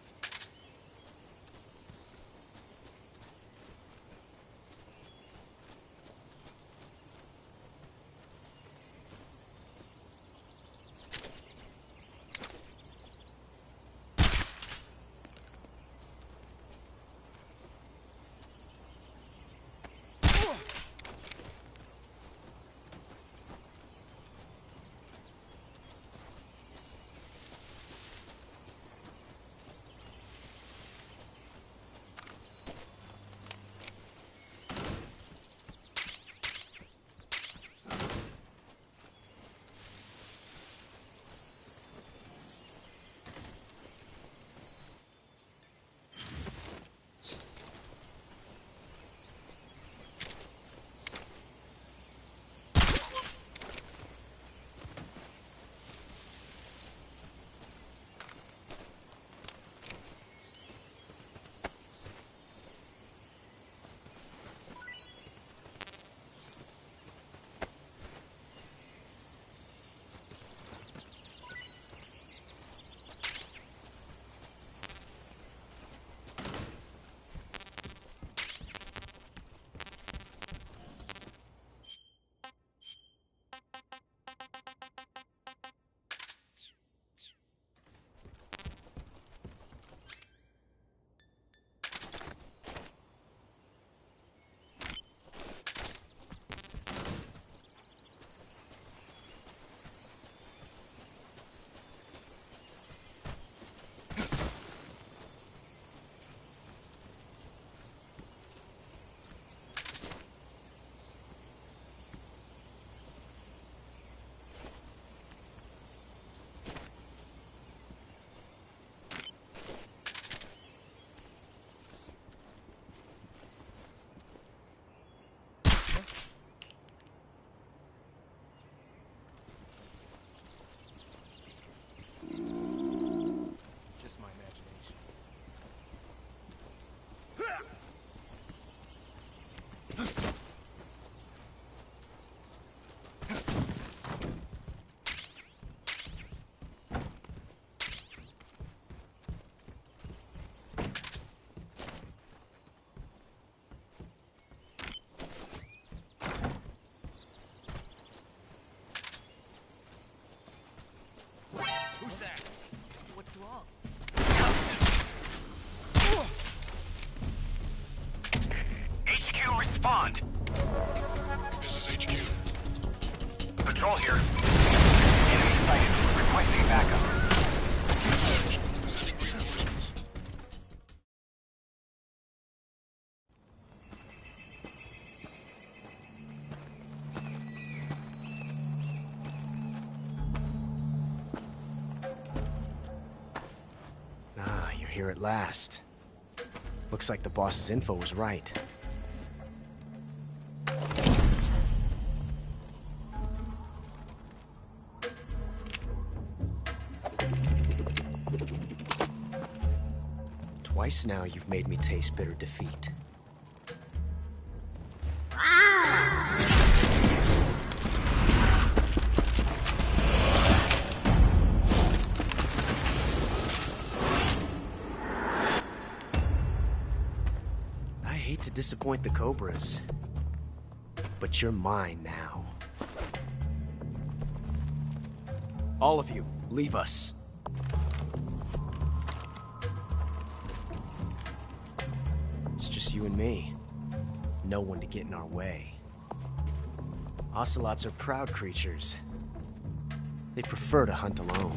Just my imagination. Who's that? What's wrong? HQ, respond! This is HQ. Patrol here. Enemy sighted. Requesting backup. Sending reinforcements. Ah, you're here at last. Looks like the boss's info was right. Twice now you've made me taste bitter defeat. I hate to disappoint the Cobras, but you're mine now. All of you, leave us. It's just you and me. No one to get in our way. Ocelots are proud creatures. They prefer to hunt alone.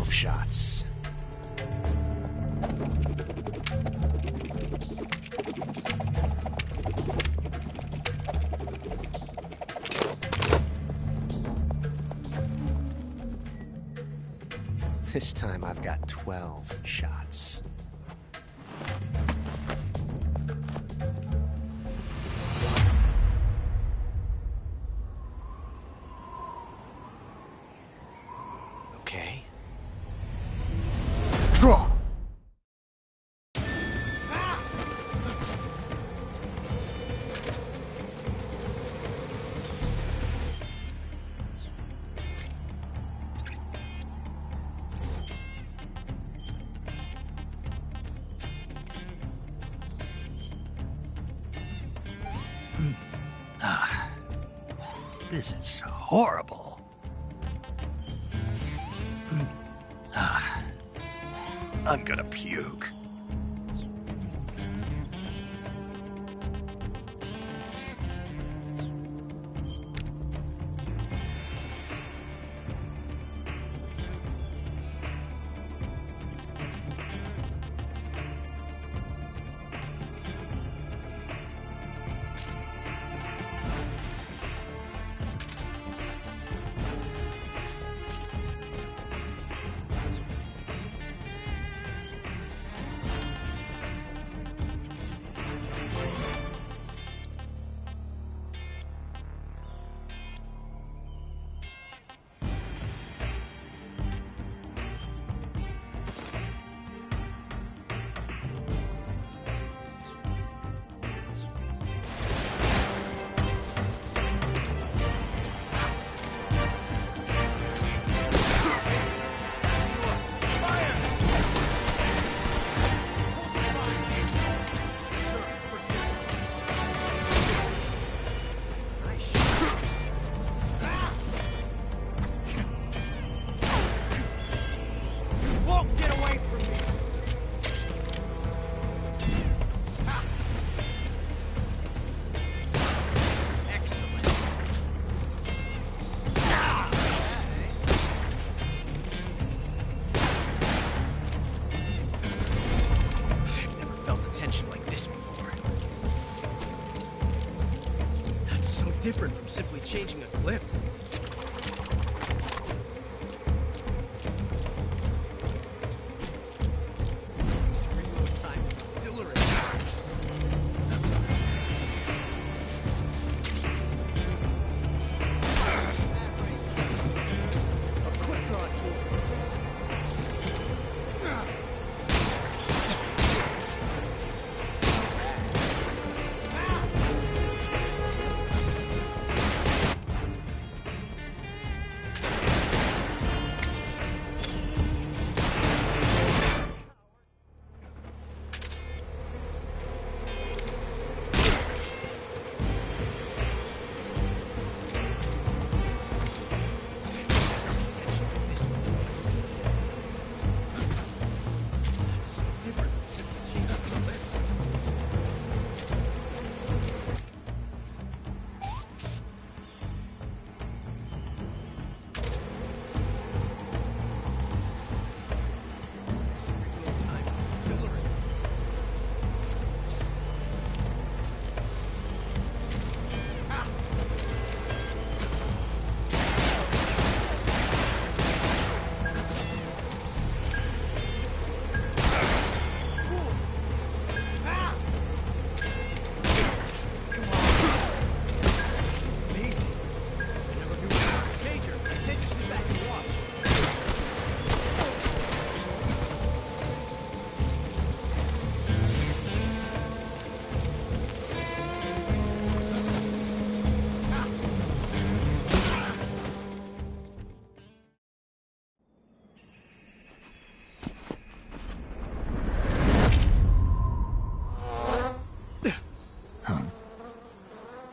Shots. This time I've got 12 shots. Draw! This is horrible. I'm gonna puke. Different from simply changing a clip. This reload time is exhilarating. A quick draw tool.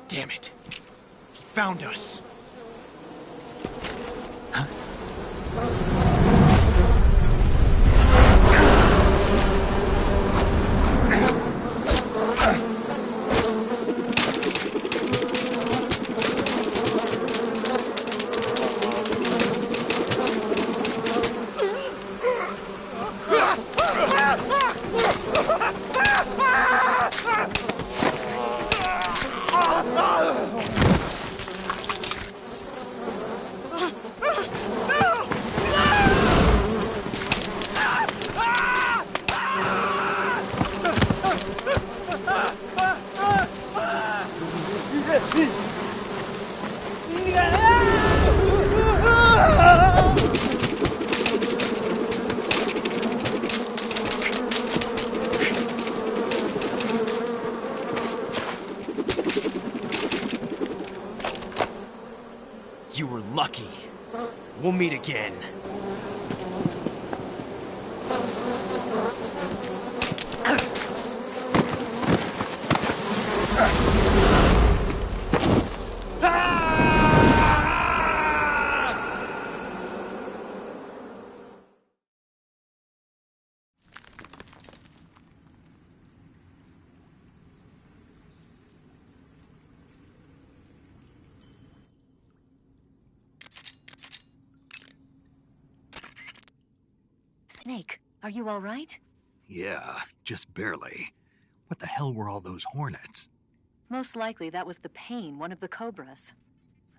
Damn it. He found us. lucky. We'll meet again. Snake, are you all right? Yeah, just barely. What the hell were all those hornets? Most likely that was the pain, one of the cobras.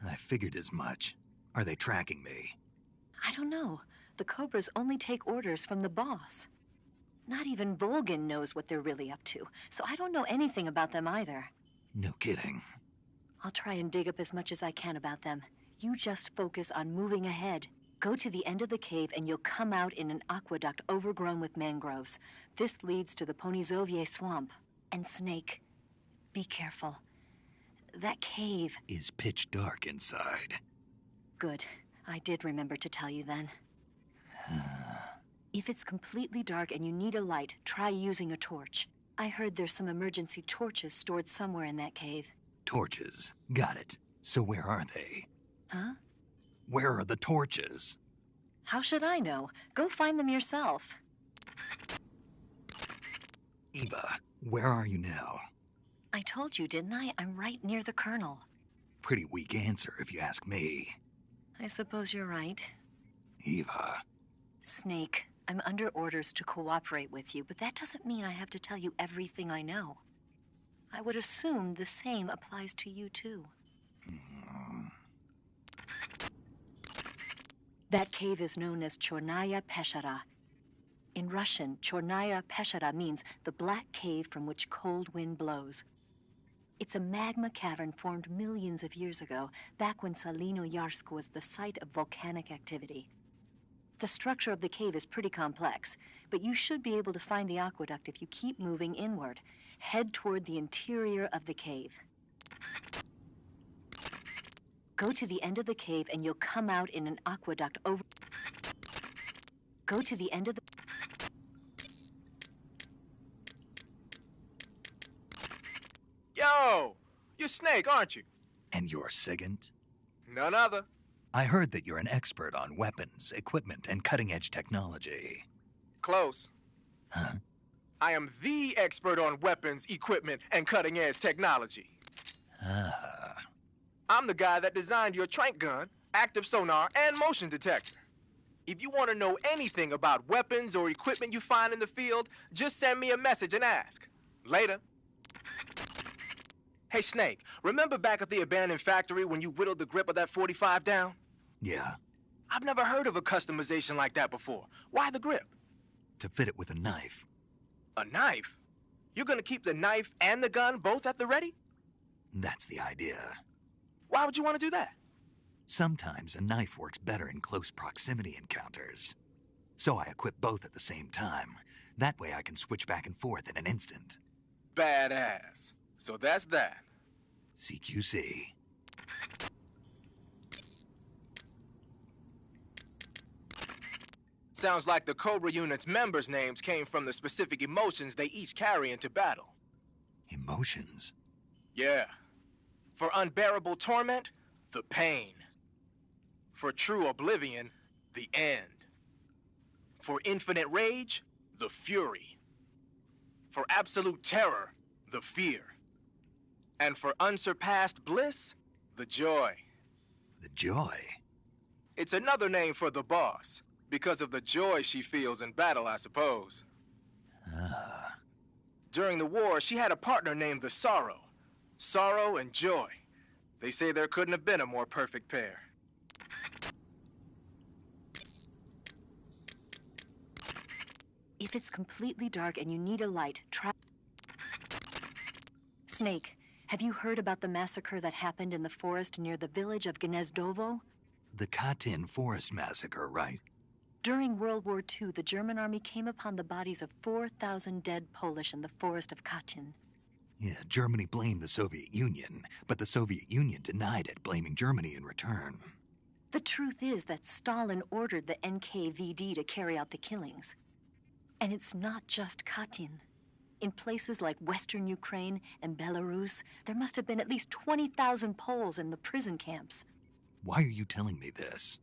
I figured as much. Are they tracking me? I don't know. The cobras only take orders from the boss. Not even Volgin knows what they're really up to, so I don't know anything about them either. No kidding. I'll try and dig up as much as I can about them. You just focus on moving ahead. Go to the end of the cave and you'll come out in an aqueduct overgrown with mangroves. This leads to the Ponyzovier swamp. And Snake, be careful. That cave is pitch dark inside. Good. I did remember to tell you then. If it's completely dark and you need a light, try using a torch. I heard there's some emergency torches stored somewhere in that cave. Torches. Got it. So where are they? Huh? Where are the torches? How should I know? Go find them yourself. Eva, where are you now? I told you, didn't I? I'm right near the Colonel. Pretty weak answer, if you ask me. I suppose you're right. Eva. Snake, I'm under orders to cooperate with you, but that doesn't mean I have to tell you everything I know. I would assume the same applies to you, too. That cave is known as Chornaya Peshara. In Russian, Chornaya Peshara means the black cave from which cold wind blows. It's a magma cavern formed millions of years ago, back when Salino-Yarsk was the site of volcanic activity. The structure of the cave is pretty complex, but you should be able to find the aqueduct if you keep moving inward. Head toward the interior of the cave. Go to the end of the cave and you'll come out in an aqueduct over... Go to the end of the... Yo! You're Snake, aren't you? And you're Sigint? None other. I heard that you're an expert on weapons, equipment, and cutting-edge technology. Close. Huh? I am the expert on weapons, equipment, and cutting-edge technology. Ah. I'm the guy that designed your trank gun, active sonar, and motion detector. If you want to know anything about weapons or equipment you find in the field, just send me a message and ask. Later. Hey, Snake, remember back at the abandoned factory when you whittled the grip of that 45 down? Yeah. I've never heard of a customization like that before. Why the grip? To fit it with a knife. A knife? You're gonna keep the knife and the gun both at the ready? That's the idea. Why would you want to do that? Sometimes a knife works better in close proximity encounters. So I equip both at the same time. That way I can switch back and forth in an instant. Badass. So that's that. CQC. Sounds like the Cobra Unit's members' names came from the specific emotions they each carry into battle. Emotions? Yeah. For unbearable torment, the pain. For true oblivion, the end. For infinite rage, the fury. For absolute terror, the fear. And for unsurpassed bliss, the joy. The joy? It's another name for the boss, because of the joy she feels in battle, I suppose. Ah. During the war, she had a partner named the Sorrow. Sorrow and joy. They say there couldn't have been a more perfect pair. If it's completely dark and you need a light, try... Snake, have you heard about the massacre that happened in the forest near the village of Gnezdovo? The Katyn Forest Massacre, right? During World War II, the German army came upon the bodies of 4,000 dead Polish in the forest of Katyn. Yeah, Germany blamed the Soviet Union, but the Soviet Union denied it, blaming Germany in return. The truth is that Stalin ordered the NKVD to carry out the killings. And it's not just Katyn. In places like Western Ukraine and Belarus, there must have been at least 20,000 Poles in the prison camps. Why are you telling me this?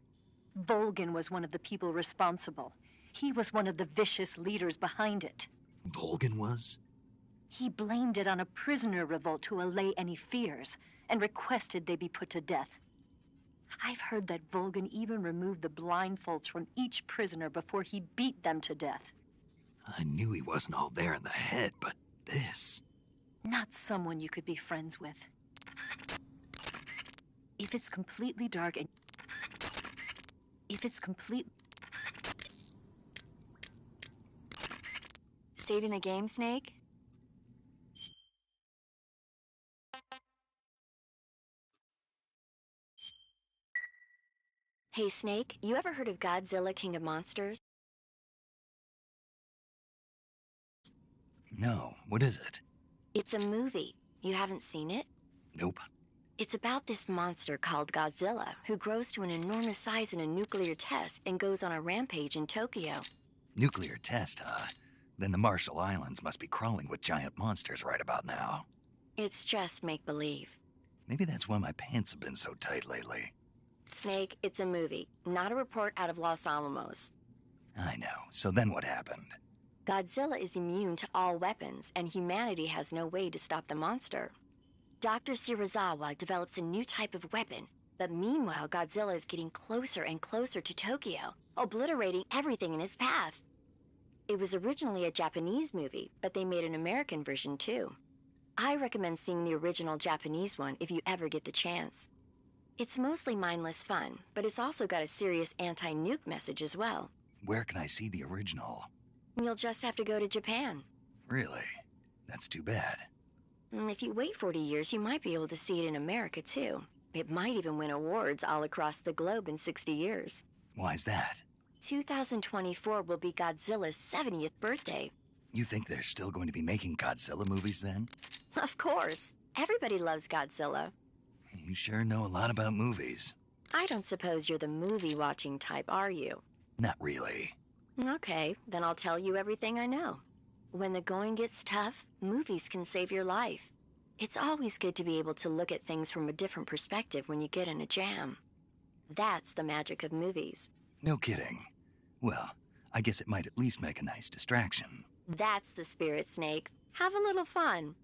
Volgin was one of the people responsible. He was one of the vicious leaders behind it. Volgin was? He blamed it on a prisoner revolt to allay any fears, and requested they be put to death. I've heard that Volgin even removed the blindfolds from each prisoner before he beat them to death. I knew he wasn't all there in the head, but this... Not someone you could be friends with. If it's completely dark and... If it's complete... Saving the game, Snake? Hey, Snake, you ever heard of Godzilla, King of Monsters? No, what is it? It's a movie. You haven't seen it? Nope. It's about this monster called Godzilla, who grows to an enormous size in a nuclear test and goes on a rampage in Tokyo. Nuclear test, huh? Then the Marshall Islands must be crawling with giant monsters right about now. It's just make-believe. Maybe that's why my pants have been so tight lately. Snake, it's a movie, not a report out of Los Alamos. I know. So then what happened? Godzilla is immune to all weapons, and humanity has no way to stop the monster. Dr. Shirazawa develops a new type of weapon, but meanwhile Godzilla is getting closer and closer to Tokyo, obliterating everything in his path. It was originally a Japanese movie, but they made an American version too. I recommend seeing the original Japanese one if you ever get the chance. It's mostly mindless fun, but it's also got a serious anti-nuke message as well. Where can I see the original? You'll just have to go to Japan. Really? That's too bad. If you wait 40 years, you might be able to see it in America too. It might even win awards all across the globe in 60 years. Why's that? 2024 will be Godzilla's 70th birthday. You think they're still going to be making Godzilla movies then? Of course. Everybody loves Godzilla. You sure know a lot about movies. I don't suppose you're the movie-watching type, are you? Not really. Okay, then I'll tell you everything I know. When the going gets tough, movies can save your life. It's always good to be able to look at things from a different perspective when you get in a jam. That's the magic of movies. No kidding. Well, I guess it might at least make a nice distraction. That's the spirit, Snake. Have a little fun.